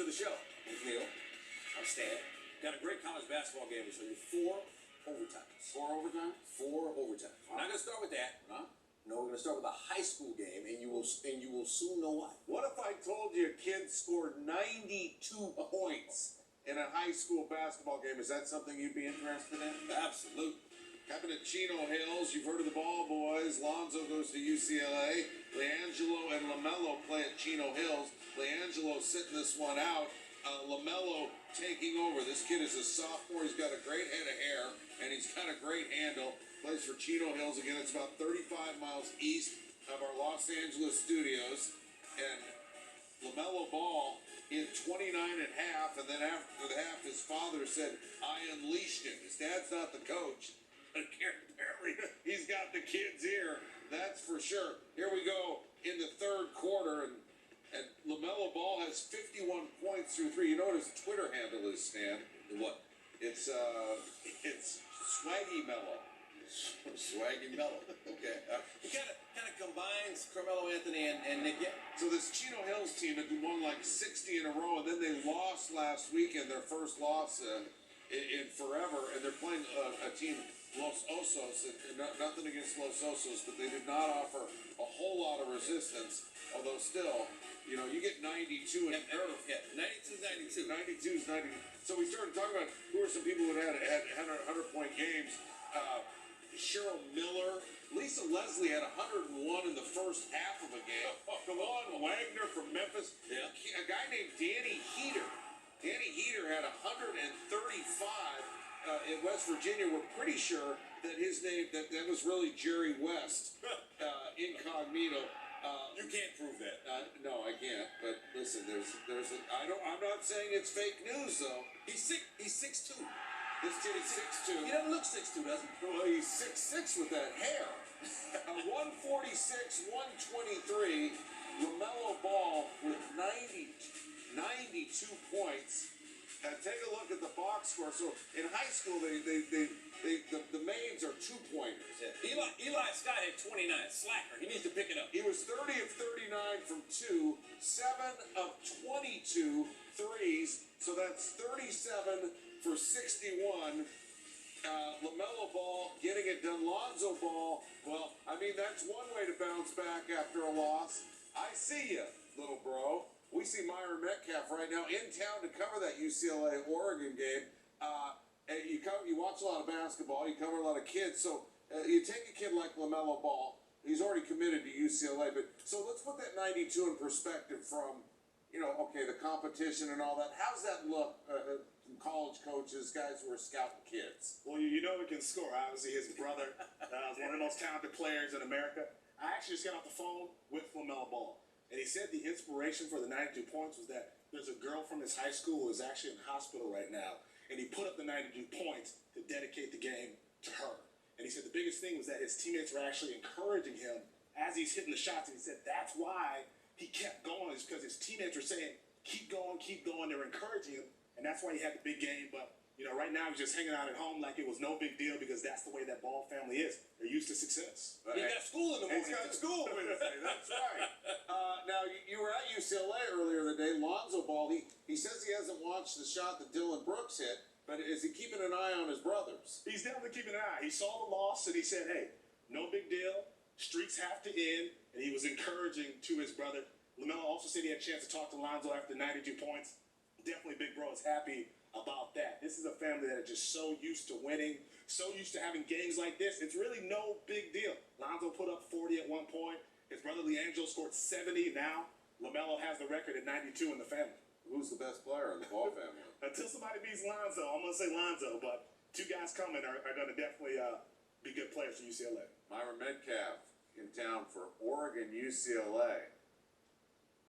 the show. I'm Neil. I'm Stan. Got a great college basketball game to show you. 4 overtimes. 4 overtime? 4 overtimes. We're not going to start with that. Huh? No, we're going to start with a high school game, and you will soon know why. What if I told you a kid scored 92 points in a high school basketball game? Is that something you'd be interested in? Absolutely. Happened at Chino Hills. You've heard of the Ball boys. Lonzo goes to UCLA. LaAngelo and LaMelo play at Chino Hills. LaAngelo sitting this one out. LaMelo taking over. This kid is a sophomore. He's got a great head of hair, and he's got a great handle. Plays for Chino Hills. Again, it's about 35 miles east of our Los Angeles studios. And LaMelo Ball in 29 and a half, and then after the half, his father said, I unleashed him. His dad's not the coach. Apparently, he's got the kids here. That's for sure. Here we go in the third quarter, and LaMelo Ball has 51 points through 3. You know what his Twitter handle is, Stan? What? It's Swaggy Mello. Swaggy Mello. Okay. He kind of combines Carmelo Anthony and Nick Young. So this Chino Hills team had won like 60 in a row, and then they lost last weekend, their first loss in forever, and they're playing a team, Los Osos, and nothing against Los Osos, but they did not offer a whole lot of resistance, although still, you know, you get 92 in nerve. Yeah, 92 is 92. 92 is 90. So we started talking about who are some people who had 100-point games. Cheryl Miller, Lisa Leslie had 101 in the first half of a game. Dewan Wagner from Memphis. Yeah. A guy named Danny Heater. Danny Heater had 135 in West Virginia. We're pretty sure that his name, that was really Jerry West, incognito. You can't prove that. No, I can't. But listen, I'm not saying it's fake news though. He's 6'2". This kid is 6'2". He doesn't look 6'2", does he? Well, he's 6'6" with that hair. 146, 123. LaMelo Ball with 92 points. Take a look at the box score. So in high school, the mains are 2-pointers. Yeah. Eli Scott had 29. Slacker. He needs to pick it up. He was 30 of 39 from 2, 7 of 22 threes. So that's 37 for 61. LaMelo Ball getting it done. Lonzo Ball, well, I mean, that's one way to bounce back after a loss. I see you, little bro. We see Myron Metcalf right now in town to cover that UCLA-Oregon game. And you watch a lot of basketball. You cover a lot of kids. So you take a kid like LaMelo Ball. He's already committed to UCLA. But so let's put that 92 in perspective from, you know, okay, the competition and all that. How's that look from college coaches, guys who are scouting kids? Well, you know he can score. Obviously, his brother is one of the most talented players in America. I actually just got off the phone with LaMelo Ball. And he said the inspiration for the 92 points was that there's a girl from his high school who is actually in the hospital right now. And he put up the 92 points to dedicate the game to her. And he said the biggest thing was that his teammates were actually encouraging him as he's hitting the shots. And he said that's why he kept going, is because his teammates were saying, keep going, keep going. They were encouraging him. And that's why he had the big game. But, you know, right now he's just hanging out at home like it was no big deal because that's the way that Ball family is. They're used to success. He got school in the morning. He's got school Wednesday. That's right. Now, you were at UCLA earlier in the day. Lonzo Ball, he says he hasn't watched the shot that Dylan Brooks hit, but is he keeping an eye on his brothers? He's definitely keeping an eye. He saw the loss and he said, hey, no big deal. Streaks have to end. And he was encouraging to his brother. LaMelo also said he had a chance to talk to Lonzo after 92 points. Definitely Big Bro is happy about that. This is a family that is just so used to winning, so used to having games like this. It's really no big deal. Lonzo put up 40 at one point. His brother LaAngelo scored 70. Now LaMelo has the record at 92 in the family. Who's the best player in the Ball family? Until somebody beats Lonzo, I'm going to say Lonzo, but two guys coming are going to definitely be good players for UCLA. Myron Metcalf in town for Oregon UCLA.